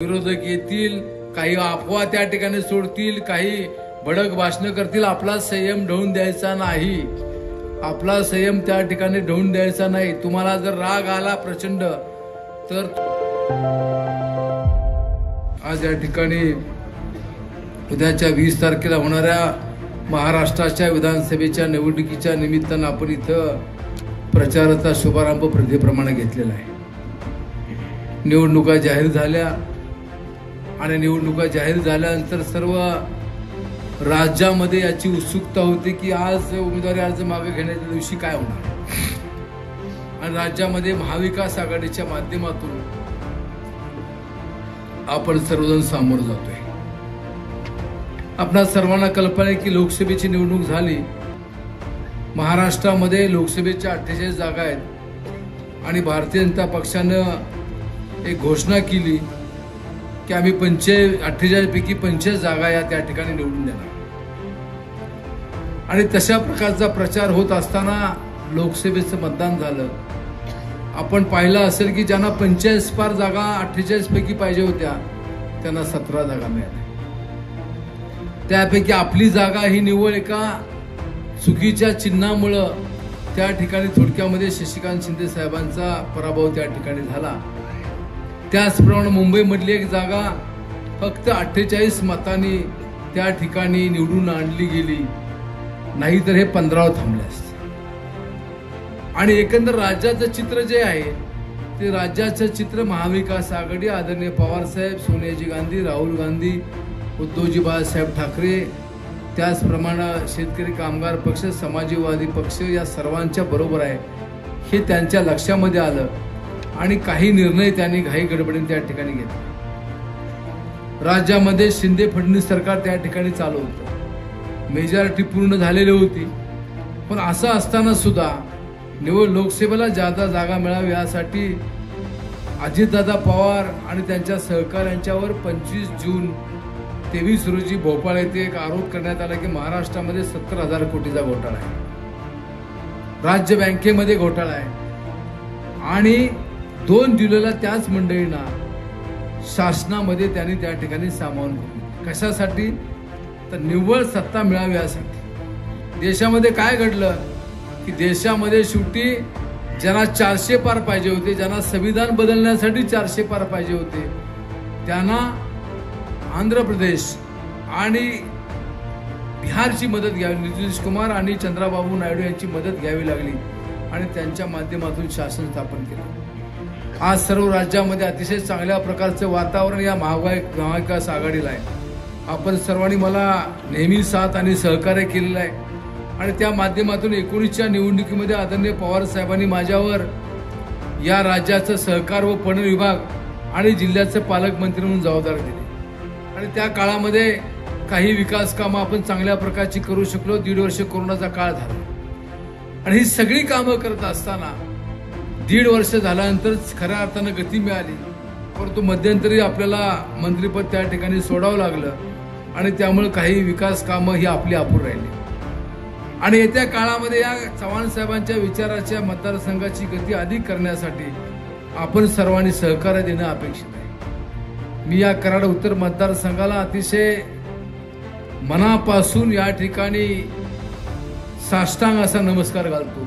विरोधक येतील, काही अफवा त्या ठिकाणी सोडतील, काही भडक भाषण करतील. आपला संयम ढवून द्यायचा नाही. आपला संयम त्या ठिकाणी ढवून द्यायचा नाही. तुम्हाला जर राग आला प्रचंड तर आज या ठिकाणी उद्याच्या 20 तारखेला होणाऱ्या महाराष्ट्राच्या विधानसभेच्या निवडणुकीच्या निमित्तानं आपण इथं प्रचाराचा शुभारंभ प्रथेप्रमाणे घेतलेला आहे. निवडणुका जाहीर झाल्या आणि निवडणुका जाहीर झाल्यानंतर सर्व राज्यामध्ये याची उत्सुकता होती की आज उमेदवारी अर्ज मागे घेण्याच्या दिवशी काय होणार. आणि राज्यामध्ये महाविकास आघाडीच्या माध्यमातून आपण सर्वजण सामोरं जातोय. आपणा सर्वांना कल्पना आहे की लोकसभेची निवडणूक झाली. महाराष्ट्रामध्ये लोकसभेच्या 48 जागा आहेत आणि भारतीय जनता पक्षानं एक घोषणा केली की आम्ही 48 पैकी 25 जागा या त्या ठिकाणी निवडून देणार. आणि तशा प्रकारचा प्रचार होत असताना लोकसभेचं मतदान झालं. आपण पाहिलं असेल की ज्यांना 45 पार जागा 48 पैकी पाहिजे होत्या त्यांना 17 जागा मिळाल्या. त्यापैकी आपली जागा ही निवड एका चुकीच्या चिन्हामुळं त्या ठिकाणी थोडक्यामध्ये शशिकांत शिंदे साहेबांचा पराभव त्या ठिकाणी झाला. त्याचप्रमाणे मुंबईमधली एक जागा फक्त 48 मतांनी त्या ठिकाणी निवडून आणली गेली, नाहीतर हे 15 थांबले असते. आणि एकंदर राज्याचं चित्र जे आहे ते राज्याचं चित्र महाविकास आघाडी, आदरणीय पवार साहेब, सोनियाजी गांधी, राहुल गांधी, उद्धवजी बाळासाहेब ठाकरे, त्याचप्रमाणे शेतकरी कामगार पक्ष, समाजवादी पक्ष या सर्वांच्या बरोबर आहे हे त्यांच्या लक्षामध्ये आलं आणि काही निर्णय त्यांनी घाई गडबडीने त्या ठिकाणी घेतले. राज्यामध्ये शिंदे फडणवीस सरकार त्या ठिकाणी चालू होतं, मेजॉरिटी पूर्ण झालेली होती. पण असं असताना सुद्धा निवड लोकसभेला जादा जागा मिळावी यासाठी अजितदादा पवार आणि त्यांच्या सहकाऱ्यांच्यावर 25 जून 23 रोजी भोपाळ येथे एक आरोप करण्यात आला की महाराष्ट्रामध्ये 70,000 कोटीचा घोटाळा आहे, राज्य बँकेमध्ये घोटाळा आहे. आणि 2 जुलैला त्याच मंडळींना शासनामध्ये त्यांनी त्या ठिकाणी सामावून घेतले. कशासाठी? तर निव्वळ सत्ता मिळावी यासाठी. देशामध्ये काय घडलं की देशामध्ये शेवटी ज्यांना 400 पार पाहिजे होते, ज्यांना संविधान बदलण्यासाठी 400 पार पाहिजे होते, त्यांना आंध्र प्रदेश आणि बिहारची मदत घ्यावी, नितीश कुमार आणि चंद्राबाबू नायडू यांची मदत घ्यावी लागली आणि त्यांच्या माध्यमातून शासन स्थापन केलं. आज सर्व राज्यामध्ये अतिशय चांगल्या प्रकारचं वातावरण या महाविकास आघाडीला आहे. आपण सर्वांनी मला नेहमी साथ आणि सहकार्य केलेलं आहे आणि त्या माध्यमातून 19च्या निवडणुकीमध्ये आदरणीय पवार साहेबांनी माझ्यावर या राज्याचं सहकार व पणन विभाग आणि जिल्ह्याचे पालकमंत्री म्हणून जबाबदारी दिली. आणि त्या काळामध्ये काही विकास कामं आपण चांगल्या प्रकारची करू शकलो. 1.5 वर्ष कोरोनाचा काळ झाला आणि ही सगळी कामं करत असताना 1.5 वर्ष झाल्यानंतर खऱ्या अर्थानं गती मिळाली. परंतु मध्यंतरी आपल्याला मंत्रिपद त्या ठिकाणी सोडावं लागलं आणि त्यामुळे काही विकास कामं ही आपली अपूर्ण राहिली. आणि येत्या काळामध्ये या चव्हाण साहेबांच्या विचाराच्या मतदारसंघाची गती अधिक करण्यासाठी आपण सर्वांनी सहकार्य देणं अपेक्षित आहे. मी या कराड उत्तर मतदारसंघाला अतिशय मनापासून या ठिकाणी साष्टांग असा नमस्कार घालतो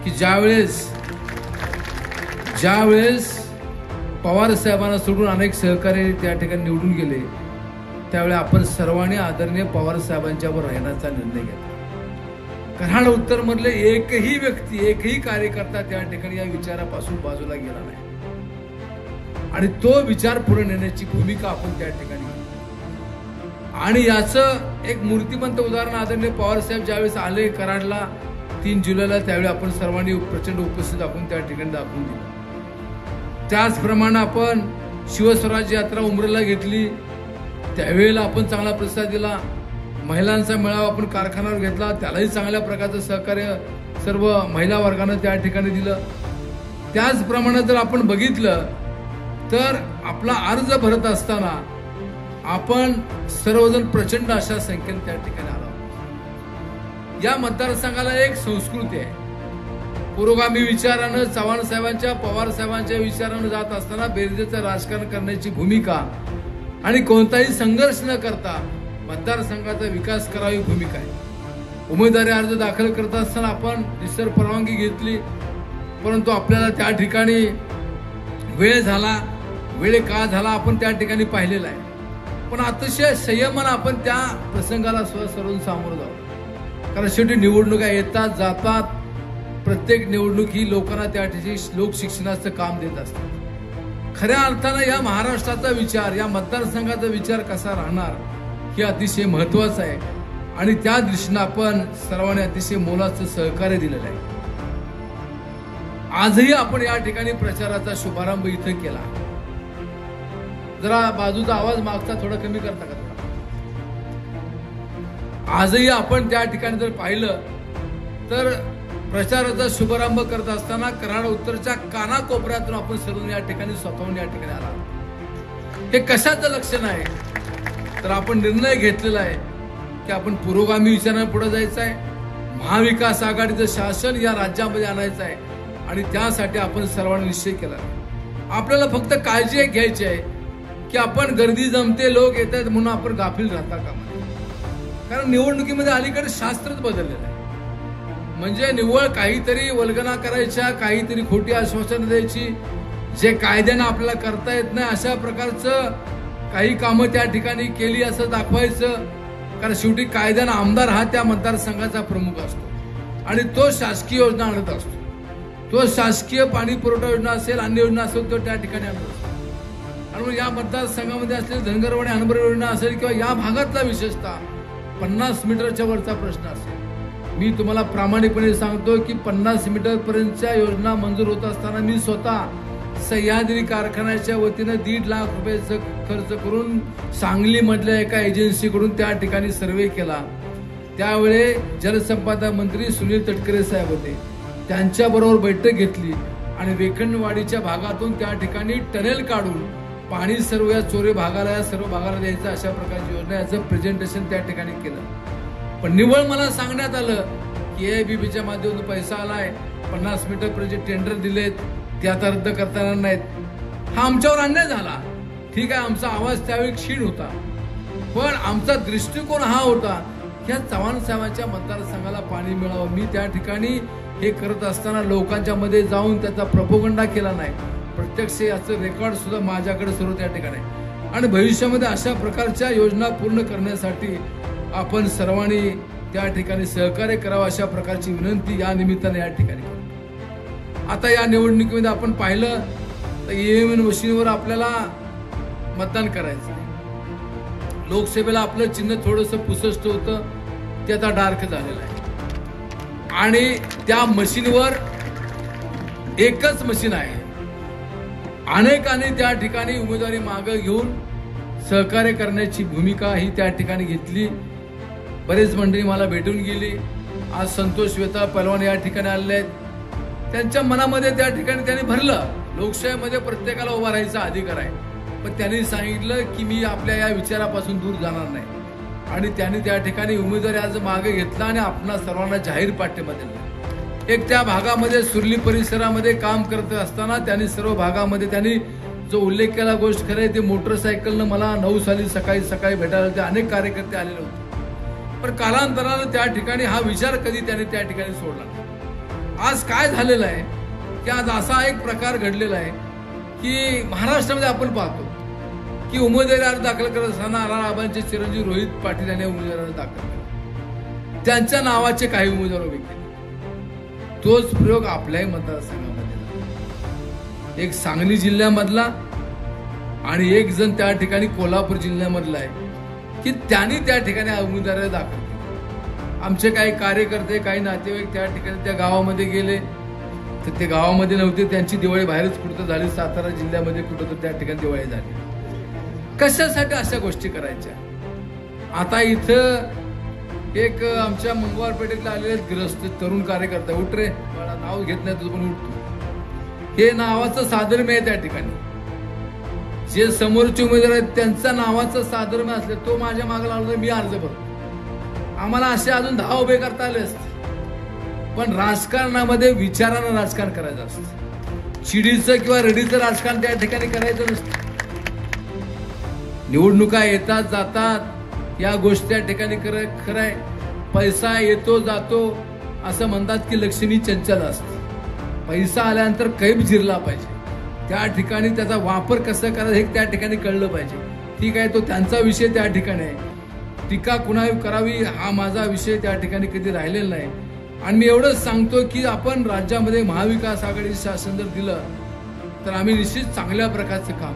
की ज्यावेळेस पवार साहेबांना सोडून अनेक सहकारी त्या ठिकाणी निवडून गेले त्यावेळी आपण सर्वांनी आदरणीय पवार साहेबांच्यावर राहण्याचा निर्णय घेतला. कराड उत्तर मधले एकही व्यक्ती, एकही कार्यकर्ता त्या ठिकाणी या विचारापासून बाजूला गेला नाही आणि तो विचार पुढे नेण्याची भूमिका आपण त्या ठिकाणी. आणि याचं एक मूर्तिमंत उदाहरण आदरणीय पवार साहेब ज्यावेळेस आले कराडला 3 जुलैला, त्यावेळी आपण सर्वांनी प्रचंड उपस्थित दाखवून त्या ठिकाणी दाखवून दिलं. त्याचप्रमाणे आपण शिवस्वराज्य यात्रा उमरेला घेतली, त्यावेळेला आपण चांगला प्रतिसाद दिला. महिलांचा मेळावा आपण कारखान्यावर घेतला, त्यालाही चांगल्या प्रकारचं सहकार्य सर्व महिला वर्गानं त्या ठिकाणी दिलं. त्याचप्रमाणे जर आपण बघितलं तर आपला अर्ज भरत असताना आपण सर्वजण प्रचंड अशा संख्येने त्या ठिकाणी आलो. या मतदारसंघाला एक संस्कृती आहे. पुरोगामी विचारानं चव्हाण साहेबांच्या पवार साहेबांच्या विचारानं जात असताना बेरजेचं राजकारण करण्याची भूमिका आणि कोणताही संघर्ष न करता मतदारसंघाचा विकास करावी भूमिका आहे. उमेदवारी अर्ज दाखल करत असताना आपण रिसर परवानगी घेतली, परंतु आपल्याला त्या ठिकाणी वेळ का झाला आपण त्या ठिकाणी पाहिलेला आहे. पण अतिशय संयमानं आपण त्या प्रसंगाला सरून सामोरं जाऊ, कारण शेवटी निवडणुका येतात जातात. प्रत्येक निवडणूक ही लोकांना त्या ठिकाणी लोक शिक्षणाचं काम देत असतात. खऱ्या अर्थानं या महाराष्ट्राचा विचार, या मतदारसंघाचा विचार कसा राहणार हे अतिशय महत्वाचं आहे आणि त्या दृष्टीनं आपण सर्वांनी अतिशय मोलाचं सहकार्य दिलेलं आहे. आजही आपण या ठिकाणी प्रचाराचा शुभारंभ इथं केला. जरा बाजूचा आवाज मागचा थोडा कमी करता का? आजही आपण त्या ठिकाणी जर पाहिलं तर प्रचाराचा शुभारंभ करत असताना कराड उत्तरच्या कानाकोपऱ्यातून आपण सर्व या ठिकाणी स्वतःहून या ठिकाणी आला. हे कशाचं लक्षण आहे तर आपण निर्णय घेतलेला आहे की आपण पुरोगामी विचाराने पुढे जायचं आहे, महाविकास आघाडीचं शासन या राज्यामध्ये आणायचं आहे आणि त्यासाठी आपण सर्वांनी निश्चय केला. आपल्याला फक्त काळजी घ्यायची आहे की आपण गर्दी जमते, लोक येत आहेत म्हणून आपण गाफील राहता कामा नये. कारण निवडणुकीमध्ये अलीकडे शास्त्रच बदललेलं आहे. म्हणजे निव्वळ काहीतरी वल्गना करायच्या, काहीतरी खोटी आश्वासनं द्यायची, जे कायद्यानं आपल्याला करता येत नाही अशा प्रकारचं काही कामं त्या ठिकाणी केली असं दाखवायचं. कारण शेवटी कायद्यानं आमदार हा त्या मतदारसंघाचा प्रमुख असतो आणि तो शासकीय योजना आणत असतो. तो शासकीय पाणी पुरवठा योजना असेल, अन्य योजना असेल, तो त्या ठिकाणी आणत असतो. आणि या मतदारसंघामध्ये असलेली धनगरवाडी अनबर योजना असेल किंवा या भागातला विशेषतः 50 मीटरच्या वरचा प्रश्न असेल, मी तुम्हाला प्रामाणिकपणे सांगतो की 50 मीटर पर्यंतच्या योजना मंजूर होत असताना मी स्वतः सह्याद्री कारखान्याच्या वतीनं 1.5 लाख रुपयाचा खर्च करून सांगलीमधल्या एका एजन्सीकडून त्या ठिकाणी सर्वे केला. त्यावेळी जलसंपदा मंत्री सुनील तटकरे साहेब होते, त्यांच्याबरोबर बैठक घेतली आणि वेखणवाडीच्या भागातून त्या ठिकाणी टनेल काढून पाणी सर्व या चोरे भागाला, या सर्व भागाला द्यायचं अशा प्रकारची योजना, याचं प्रेझेंटेशन त्या ठिकाणी केलं. पण निव्वळ मला सांगण्यात आलं की एबीबीच्या माध्यमातून पैसा आलाय, 50 मीटर पर्यंत टेंडर दिलेत, ते आता रद्द करता येणार नाहीत. हा आमच्यावर अन्याय झाला. ठीक आहे, आमचा आवाज त्यावेळी क्षीण होता, पण आमचा दृष्टिकोन हा होता की या चव्हाण साहेबांच्या मतदारसंघाला पाणी मिळावं. मी त्या ठिकाणी हे करत असताना लोकांच्या मध्ये जाऊन त्याचा प्रोपोगंडा केला नाही. प्रत्यक्ष याचं रेकॉर्ड सुद्धा माझ्याकडे सर्व त्या ठिकाणी. आणि भविष्यामध्ये अशा प्रकारच्या योजना पूर्ण करण्यासाठी आपण सर्वांनी त्या ठिकाणी सहकार्य करावं अशा प्रकारची विनंती या निमित्ताने या ठिकाणी. आता या निवडणुकीमध्ये आपण पाहिलं तर ईव्हीएम मशीनवर आपल्याला मतदान करायचं आहे. लोकसभेला आपलं चिन्ह थोडंसं पुसष्ट होतं, ते आता डार्क झालेलं आहे आणि त्या मशीनवर एकच मशीन आहे. अनेकांनी त्या ठिकाणी उमेदवारी मागे घेऊन सहकार्य करण्याची भूमिका ही त्या ठिकाणी घेतली. बरेच मंडळी मला भेटून गेली. आज संतोष वेताळ पहलवान या ठिकाणी आलेले आहेत. त्यांच्या मनामध्ये त्या ठिकाणी त्यांनी भरलं, लोकशाहीमध्ये प्रत्येकाला उभा राहायचा अधिकार आहे, पण त्यांनी सांगितलं की मी आपल्या या विचारापासून दूर जाणार नाही. आणि त्यांनी त्या ठिकाणी उमेदवारी आज मागे घेतला आणि आपणा सर्वांना जाहीर पाठिंबा दिला. एक त्या भागामध्ये सुरली परिसरामध्ये काम करत असताना त्यांनी सर्व भागामध्ये त्यांनी जो उल्लेख केला गोष्ट खरं आहे, ते मोटरसायकलनं मला 9 साली सकाळी भेटायला ते अनेक कार्यकर्ते आलेले होते. पण कालांतरानं त्या ठिकाणी हा विचार कधी त्यांनी त्या ठिकाणी सोडला. आज काय झालेलं आहे की आज असा एक प्रकार घडलेला आहे की महाराष्ट्रामध्ये आपण पाहतो की उमेदवारी अर्ज दाखल करत असताना आबांचे चिरंजीव रोहित पाटील यांनी उमेदवारी अर्ज दाखल केला. त्यांच्या नावाचे काही उमेदवार उभे केले. तोच प्रयोग आपल्याही मतदारसंघामध्ये झाला. एक सांगली जिल्ह्यामधला आणि एक जण त्या ठिकाणी कोल्हापूर जिल्ह्यामधला आहे की त्यांनी त्या ठिकाणी उमेदवारी दाखल केली. आमचे काही कार्यकर्ते, काही नातेवाईक त्या ठिकाणी त्या गावामध्ये गेले तर ते गावामध्ये नव्हते, त्यांची दिवाळी बाहेरच कुठं झाली, सातारा जिल्ह्यामध्ये कुठं तर त्या ठिकाणी दिवाळी झाली. कशासाठी अशा गोष्टी करायच्या? आता इथं एक आमच्या मंगळवार पेठेतला आलेले ग्रस्त तरुण कार्यकर्ता, उठ रे मला नाव घेत नाही तुझं पण उठतो, हे नावाचं साधर्म्य आहे त्या ठिकाणी. जे समोरचे उमेदवार आहेत त्यांच्या नावाचं साधर्म्य असले, तो माझ्या मागे लावला तर मी अर्ज भरतो. आम्हाला असे अजून 10 उभे करता आले असते. पण राजकारणामध्ये विचारानं राजकारण करायचं असतं. चिडीचं किंवा रडीचं राजकारण त्या ठिकाणी करायचं नसतं. निवडणुका येतात जातात, या गोष्टी त्या ठिकाणी खरंय. पैसा येतो जातो, असं म्हणतात की लक्ष्मी चंचल असते. पैसा आल्यानंतर कैफ जिरला पाहिजे. त्या ठिकाणी त्याचा वापर कसा करायचा हे त्या ठिकाणी कळलं पाहिजे. ठीक आहे, तो त्यांचा विषय त्या ठिकाणी आहे. टीका कुणावर करावी हा माझा विषय त्या ठिकाणी कधी राहिलेला नाही. आणि मी एवढंच सांगतो की आपण राज्यामध्ये महाविकास आघाडी शासन जर दिलं तर आम्ही निश्चित चांगल्या प्रकारचं काम,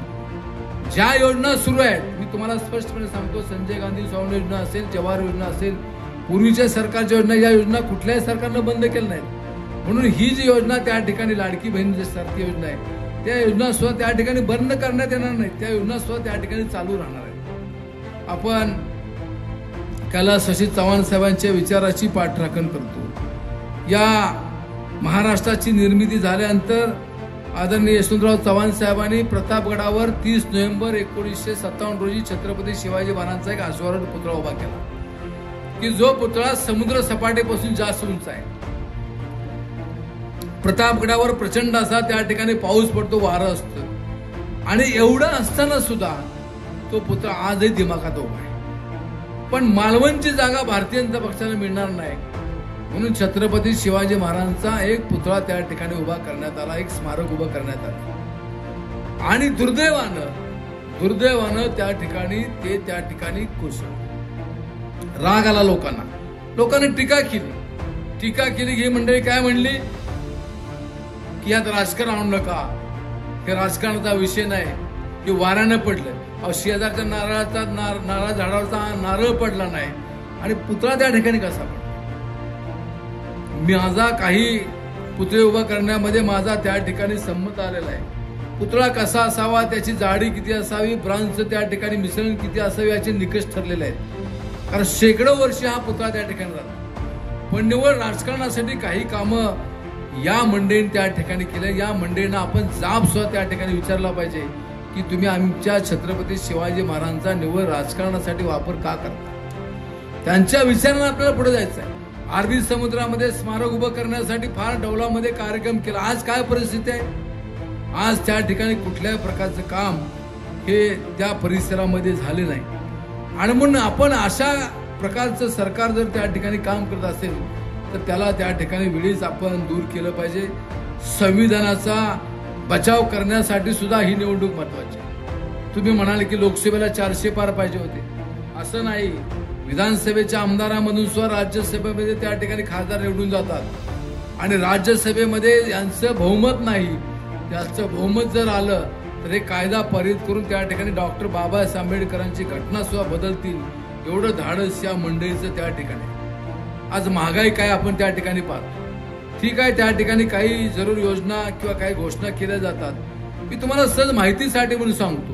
ज्या योजना सुरू आहेत मी तुम्हाला स्पष्टपणे सांगतो, संजय गांधी स्वावलंबन योजना असेल, जवाहर योजना असेल, पूर्वीच्या सरकारच्या योजना, या योजना कुठल्याही सरकारनं बंद केल्या नाहीत. म्हणून ही जी योजना त्या ठिकाणी लाडकी बहीण सारखी योजना आहे, त्या योजना सुद्धा त्या ठिकाणी बंद करण्यात येणार नाही. त्या योजना सुद्धा त्या ठिकाणी चालू राहणार आहे. आपण कैलास शशी चव्हाण साहेबांच्या विचाराची पाठराखण करतो. या महाराष्ट्राची निर्मिती झाल्यानंतर आदरणीय यशवंतराव चव्हाण साहेबांनी प्रतापगडावर 30 नोव्हेंबर 1957 रोजी छत्रपती शिवाजी महाराजांचा एक अश्वारूढ पुतळा उभा केला की जो पुतळा समुद्र सपाटीपासून जास्त उंच आहे. प्रतापगडावर प्रचंड असा त्या ठिकाणी पाऊस पडतो, वारं असतं, आणि एवढं असताना सुद्धा तो पुतळा आजही दिमाखात उभा आहे. पण मालवणची जागा भारतीय जनता पक्षाला मिळणार नाही म्हणून छत्रपती शिवाजी महाराजांचा एक पुतळा त्या ठिकाणी उभा करण्यात आला, एक स्मारक उभं करण्यात आलं. आणि दुर्दैवानं त्या ठिकाणी कोसळलं. राग आला लोकांनी टीका केली. ही मंडळी काय म्हणली की यात राजकारण आणू नका, हे राजकारणाचा विषय नाही, की वाऱ्यानं पडलं. शेजारच्या नारळ झाडावरचा नारळ पडला नाही आणि पुतळा त्या ठिकाणी कसा पडला. माझा काही पुतळे उभा करण्यामध्ये माझा त्या ठिकाणी संमत आलेला आहे. पुतळा कसा असावा, त्याची जाडी किती असावी, ब्रांचचं त्या ठिकाणी मिश्रण किती असावे याचे निकष ठरलेले आहेत. कारण शेकडो वर्ष हा पुतळा त्या ठिकाणी राहतो. पण निव्वळ राजकारणासाठी काही कामं या मंडळींनी त्या ठिकाणी केले. या मंडळींना आपण जाब सुद्धा त्या ठिकाणी विचारला पाहिजे की तुम्ही आमच्या छत्रपती शिवाजी महाराजांचा निव्वळ राजकारणासाठी वापर का करता. त्यांच्या विचारांना आपल्याला पुढे जायचं आहे. अरबी समुद्रामध्ये स्मारक उभं करण्यासाठी फार डौलामध्ये कार्यक्रम केला. आज काय परिस्थिती आहे, आज त्या ठिकाणी कुठल्याही प्रकारचं काम हे त्या परिसरामध्ये झाले नाही. आणि म्हणून आपण अशा प्रकारचं सरकार जर त्या ठिकाणी काम करत असेल तर त्याला त्या ठिकाणी वेळीच आपण दूर केलं पाहिजे. संविधानाचा बचाव करण्यासाठी सुद्धा ही निवडणूक महत्वाची आहे. तुम्ही म्हणाले की लोकसभेला 400 पार पाहिजे होते, असं नाही. विधानसभेच्या आमदारांमधून सुद्धा राज्यसभेमध्ये त्या ठिकाणी खासदार निवडून जातात आणि राज्यसभेमध्ये यांचं बहुमत नाही. याचं बहुमत जर आलं तर हे कायदा पारित करून त्या ठिकाणी डॉक्टर बाबासाहेब आंबेडकरांची घटना सुद्धा बदलतील, एवढं धाडस या मंडळीचं त्या ठिकाणी. आज महागाई काय आपण त्या ठिकाणी पाहतो. ठीक आहे, त्या ठिकाणी काही जरूर योजना किंवा काही घोषणा केल्या जातात. मी तुम्हाला सहज माहितीसाठी म्हणून सांगतो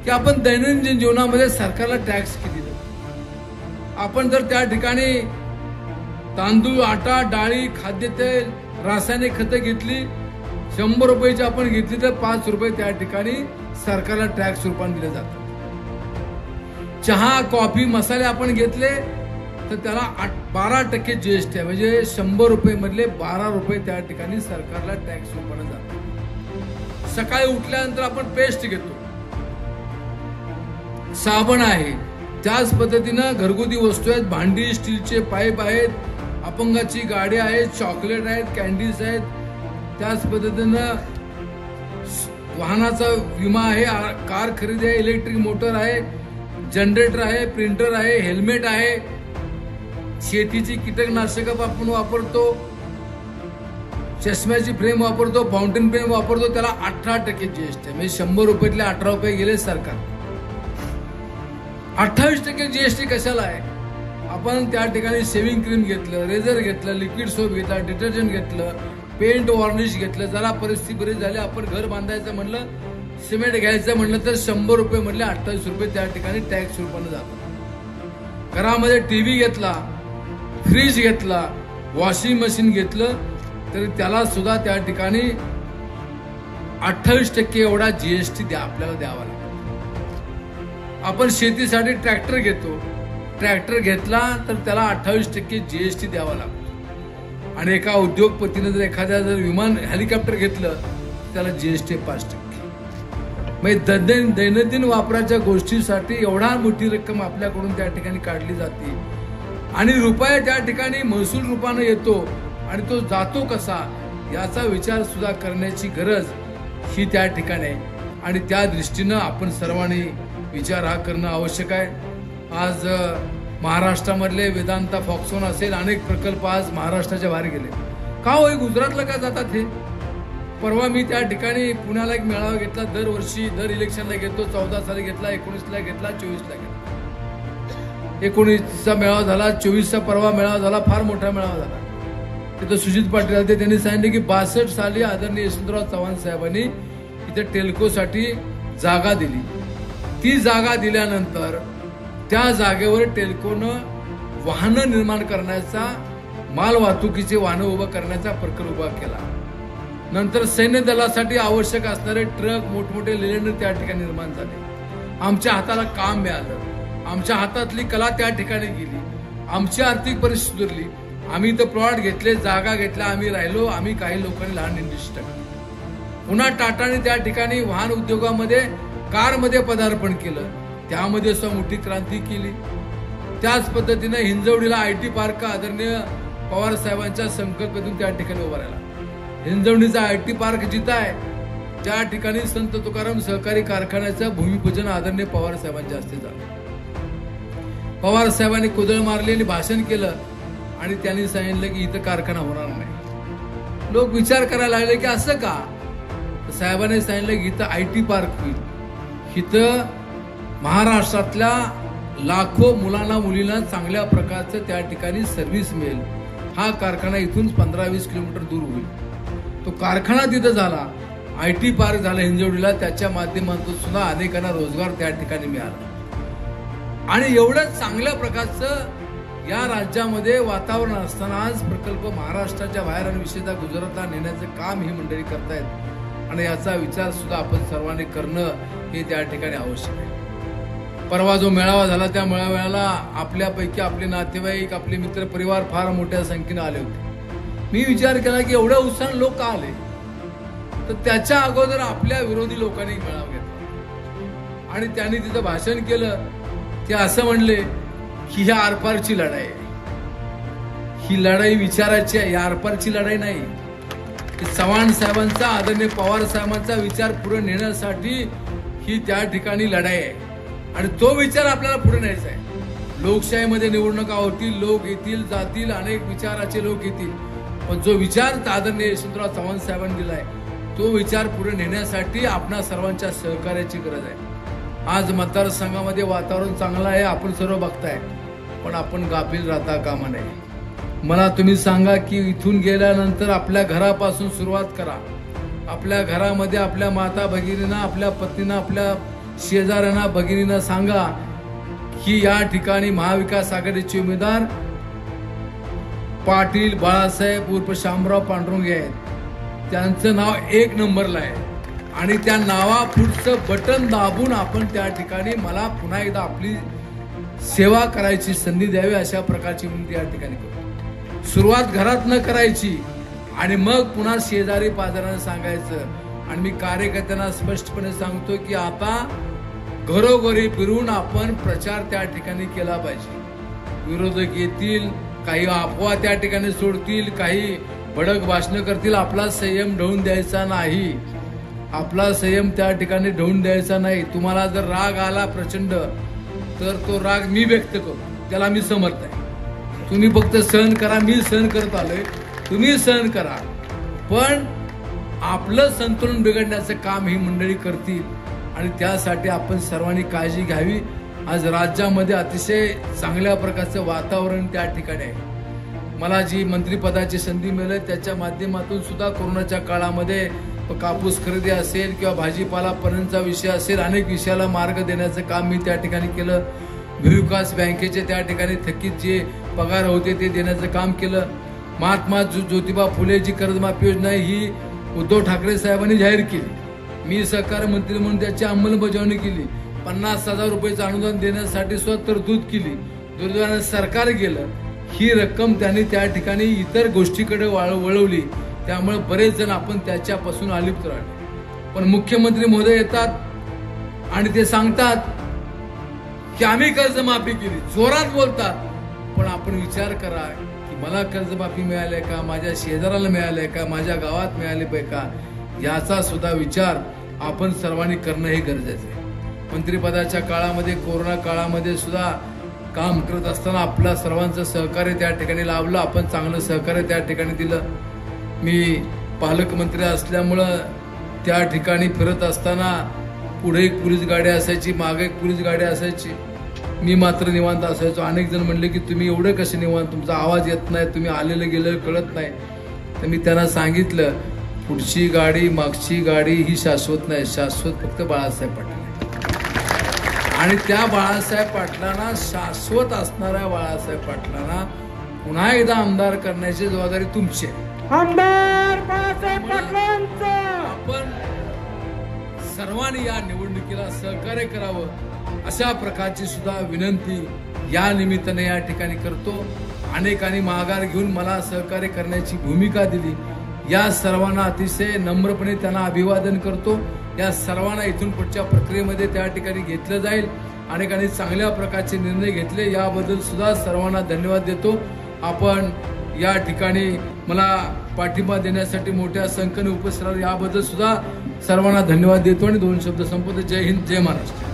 की आपण दैनंदिन जीवनामध्ये सरकारला टॅक्स किती देतो. आपण जर त्या ठिकाणी तांदूळ, आटा, डाळी, खाद्यतेल, रासायनिक खतं घेतली, 100 रुपयाची आपण घेतली तर 5 रुपये त्या ठिकाणी सरकारला टॅक्स रूपाने दिले जातात. चहा, कॉफी, मसाले आपण घेतले तर त्याला 12% जीएसटी आहे. म्हणजे 100 रुपये मधले 12 रुपये त्या ठिकाणी सरकारला टॅक्स रूपाने जातात. सकाळी उठल्यानंतर आपण पेस्ट घेतो, साबण आहे, त्याच पद्धतीनं घरगुती वस्तू आहेत, भांडी, स्टीलचे पाईप आहेत, अपंगाची गाडी आहे, चॉकलेट आहेत, कॅन्डीज आहेत, त्याच पद्धतीनं वाहनाचा विमा आहे, कार खरेदी आहे, इलेक्ट्रिक मोटर आहे, जनरेटर आहे, प्रिंटर आहे, हेल्मेट आहे, शेतीची कीटकनाशक आपण वापरतो, चष्म्याची फ्रेम वापरतो, फाउंटेन पेन वापरतो, त्याला 18% जीएसटी. म्हणजे 100 रुपयातले 18 रुपये गेले सरकार. 28% जीएसटी कशाला आहे. आपण त्या ठिकाणी शेव्हिंग क्रीम घेतलं, रेझर घेतलं, लिक्विड सोप घेतला, डिटर्जंट घेतलं, पेंट वॉर्निश घेतलं, जरा परिस्थिती बरी झाली, आपण घर बांधायचं म्हणलं, सिमेंट घ्यायचं म्हणलं तर 100 रुपये म्हटले 28 रुपये त्या ठिकाणी टॅक्स रूपाने जातात. घरामध्ये टीव्ही घेतला, फ्रीज घेतला, वॉशिंग मशीन घेतलं तरी त्याला सुद्धा त्या ठिकाणी 28% एवढा जीएसटी आपल्याला द्यावा लागतो. आपण शेतीसाठी ट्रॅक्टर घेतो, ट्रॅक्टर घेतला तर त्याला 28% जीएसटी द्यावा लागतो. आणि एका उद्योगपतीने जर एखाद्या विमान हेलिकॉप्टर घेतलं त्याला जीएसटी 5%. म्हणजे दैनंदिन वापराच्या गोष्टीसाठी एवढा मोठी रक्कम आपल्याकडून त्या ठिकाणी काढली जाते आणि रुपया त्या ठिकाणी महसूल रूपानं येतो आणि तो जातो कसा याचा विचार सुद्धा करण्याची गरज ही त्या ठिकाणी आहे. आणि त्या दृष्टीनं आपण सर्वांनी विचार हा करणं आवश्यक आहे. आज महाराष्ट्रामधले वेदांता फॉक्सॉन असेल अनेक प्रकल्प आज महाराष्ट्राच्या बाहेर गेले. का हो गुजरातला का जातात हे? परवा मी त्या ठिकाणी पुण्याला एक मेळावा घेतला. दरवर्षी दर इलेक्शनला घेतो. 14 साली घेतला, 19ला घेतला, 24ला घेतला. 19चा मेळावा झाला, 24चा परवा मेळावा झाला, फार मोठा मेळावा झाला. तिथं सुजित पाटील आले. त्यांनी सांगितले की 62 साली आदरणीय यशवंतराव चव्हाण साहेबांनी इथे टेल्कोसाठी जागा दिली. ती जागा दिल्यानंतर त्या जागेवर टेल्कोनं वाहनं निर्माण करण्याचा, माल वाहतुकीचे वाहनं उभं करण्याचा प्रकल्प उभा केला. नंतर सैन्य दलासाठी आवश्यक असणारे ट्रक, मोठमोठे लेलेंडर त्या ठिकाणी निर्माण झाले. आमच्या हाताला काम मिळालं. आमच्या हातातली कला त्या ठिकाणी गेली. आमची आर्थिक परिस्थिती सुधारली. आम्ही इथं प्लॉट घेतले, जागा घेतल्या, आम्ही राहिलो. आम्ही काही लोकांनी लहान इंडस्ट्री टाकली. पुन्हा टाटाने त्या ठिकाणी वाहन उद्योगामध्ये, कारमध्ये पदार्पण केलं. त्यामध्ये सुद्धा मोठी क्रांती केली. त्याच पद्धतीने हिंजवडीला आयटी पार्क आदरणीय पवार साहेबांच्या संकल्पनेतून त्या ठिकाणी उभा राहिला. हिंजवडीचा आयटी पार्क जिथं आहे त्या ठिकाणी संत तुकाराम सहकारी कारखान्याचं भूमिपूजन आदरणीय पवार साहेबांच्या हस्ते झालं. पवार साहेबांनी कुदळ मारली आणि भाषण केलं आणि त्यांनी सांगितलं की इथं कारखाना होणार नाही. लोक विचार करायला लागले की असं का? साहेबांनी सांगितलं की इथं आयटी पार्क होईल. इथं महाराष्ट्रातल्या लाखो मुलांना मुलींना चांगल्या प्रकारचं त्या ठिकाणी सर्व्हिस मिळेल. हा कारखाना इथून 15-20 किलोमीटर दूर होईल. तो कारखाना तिथं झाला. आयटी पार्क झाला हिंजवडीला. त्याच्या माध्यमातून सुद्धा अनेकांना रोजगार त्या ठिकाणी मिळाला. आणि एवढं चांगल्या प्रकारचं या राज्यामध्ये वातावरण असताना आज प्रकल्प महाराष्ट्राच्या बाहेर आणि विशेषतः गुजरातला नेण्याचं काम ही मंडळी करतायत. आणि याचा विचार सुद्धा आपण सर्वांनी करणं हे त्या ठिकाणी आवश्यक आहे. परवा जो मेळावा झाला त्या मेळाव्याला आपल्यापैकी आपले नातेवाईक, आपले मित्र परिवार फार मोठ्या संख्येने आले होते. मी विचार केला की एवढ्या उत्साहाने लोक का आले? तर त्याच्या अगोदर आपल्या विरोधी लोकांनी मेळावा घेतला आणि त्यांनी तिथं भाषण केलं. ते असं म्हणले की ही आरपारची लढाई आहे. ही लढाई विचाराची आहे, आरपारची लढाई नाही. चव्हाण साहेबांचा, आदरणीय पवार साहेबांचा विचार पुढे नेण्यासाठी ही त्या ठिकाणी लढाई आहे. आणि तो विचार आपल्याला पुढे न्यायचा आहे. लोकशाहीमध्ये निवडणुका होतील, लोक येतील जातील, अनेक विचाराचे लोक येतील, पण जो विचार आदरणीय यशवंतराव चव्हाण साहेबांनी दिलाय तो विचार पुढे नेण्यासाठी आपणा सर्वांच्या सहकार्याची गरज आहे. आज मतदारसंघामध्ये वातावरण चांगलं आहे, आपण सर्व बघताय, पण आपण गाफील राहता कामा नये. मला तुम्ही सांगा की इथून गेल्यानंतर आपल्या घरापासून सुरुवात करा. आपल्या घरामध्ये आपल्या माता भगिनींना, आपल्या पत्नींना, आपल्या शेजाऱ्यांना, भगिनींना सांगा की या ठिकाणी महाविकास आघाडीचे उमेदवार पाटील बाळासाहेब उर्फ शामराव पांडुरंगे आहेत. त्यांचं नाव 1 नंबरला आहे आणि त्या नावापुढचं बटन दाबून आपण त्या ठिकाणी मला पुन्हा एकदा आपली सेवा करायची संधी द्यावी अशा प्रकारची विनंती या ठिकाणी करतो. सुरुवात घरात न करायची आणि मग पुन्हा शेजारी पाजारांना सांगायचं. आणि मी कार्यकर्त्यांना स्पष्टपणे सांगतो की आता घरोघरी फिरून आपण प्रचार त्या ठिकाणी केला पाहिजे. विरोधक येतील, काही अफवा त्या ठिकाणी सोडतील, काही भडक भाषण करतील. आपला संयम ढवून द्यायचा नाही. आपला संयम त्या ठिकाणी ढवून द्यायचा नाही. तुम्हाला जर राग आला प्रचंड तर तो राग मी व्यक्त करतो, त्याला मी समर्थ आहे. तुम्ही फक्त सहन करा. मी सहन करत आलोय, तुम्ही सहन करा. पण आपलं संतुलन बिघडण्याचं काम ही मंडळी करतील आणि त्यासाठी आपण सर्वांनी काळजी घ्यावी. आज राज्यामध्ये अतिशय चांगल्या प्रकारचं वातावरण त्या ठिकाणी आहे. मला जी मंत्रिपदाची संधी मिळाली त्याच्या माध्यमातून सुद्धा कोरोनाच्या काळामध्ये कापूस खरेदी असेल किंवा भाजीपाला पणनचा विषय असेल, अनेक विषयाला मार्ग देण्याचं काम मी त्या ठिकाणी केलं. भूविकास बँकेचे त्या ठिकाणी थकीत जे पगार होते ते देण्याचं काम केलं. महात्मा ज्योतिबा फुलेची कर्जमाफी योजना ही उद्धव ठाकरे साहेबांनी जाहीर केली. मी सहकार मंत्री म्हणून त्याची अंमलबजावणी केली. 50,000 रुपयाचं अनुदान देण्यासाठी सुद्धा तरतूद केली. दुर्दैवाने सरकार गेलं. ही रक्कम त्यांनी त्या ठिकाणी इतर गोष्टीकडे वळवली, त्यामुळे बरेच जण आपण त्याच्यापासून अलिप्त राहिले. पण मुख्यमंत्री महोदय येतात आणि ते सांगतात की आम्ही कर्जमाफी केली, जोरात बोलतात. पण आपण विचार करा की मला कर्जमाफी मिळाली का, माझ्या शेजाऱ्याला मिळाली का, माझ्या गावात मिळाली पाहिजे का, याचा सुद्धा विचार आपण सर्वांनी करणं हे गरजेचं आहे. मंत्रिपदाच्या काळामध्ये, कोरोना काळामध्ये सुद्धा काम करत असताना आपल्या सर्वांचं सहकार्य त्या ठिकाणी लाभलं. आपण चांगलं सहकार्य त्या ठिकाणी दिलं. मी पालकमंत्री असल्यामुळं त्या ठिकाणी फिरत असताना पुढे एक पोलीस गाडी असायची, मागे एक पोलीस गाडी असायची. मी मात्र निवांत असायचो. अनेक जण म्हणले की तुम्ही एवढं कसे निवांत, तुमचा आवाज येत नाही, तुम्ही आलेलं गेलेलं कळत नाही. तर मी त्यांना सांगितलं, पुढची गाडी मागची गाडी ही शाश्वत नाही, शाश्वत फक्त बाळासाहेब पाटील आहे. आणि त्या बाळासाहेब पाटलांना, शाश्वत असणाऱ्या बाळासाहेब पाटलांना पुन्हा एकदा आमदार करण्याची जबाबदारी तुमची आहे. आमदार बाळासाहेब पाटलांचा आपण सर्वांनी या निवडणुकीला सहकार्य करावं, अशा प्रकारची सुद्धा विनंती या निमित्ताने या ठिकाणी करतो. अनेकांनी माघार घेऊन मला सहकार्य करण्याची भूमिका दिली. या सर्वांना अतिशय नम्रपणे त्यांना अभिवादन करतो. या सर्वांना इथून पुढच्या प्रक्रियेमध्ये त्या ठिकाणी घेतलं जाईल. अनेकांनी चांगल्या प्रकारचे निर्णय घेतले, याबद्दल सुद्धा सर्वांना धन्यवाद देतो. आपण या ठिकाणी मला पाठिंबा देण्यासाठी मोठ्या संख्येने उपस्थित राहिला, याबद्दल सुद्धा सर्वांना धन्यवाद देतो आणि दोन शब्द संपवतो. जय हिंद, जय महाराष्ट्र.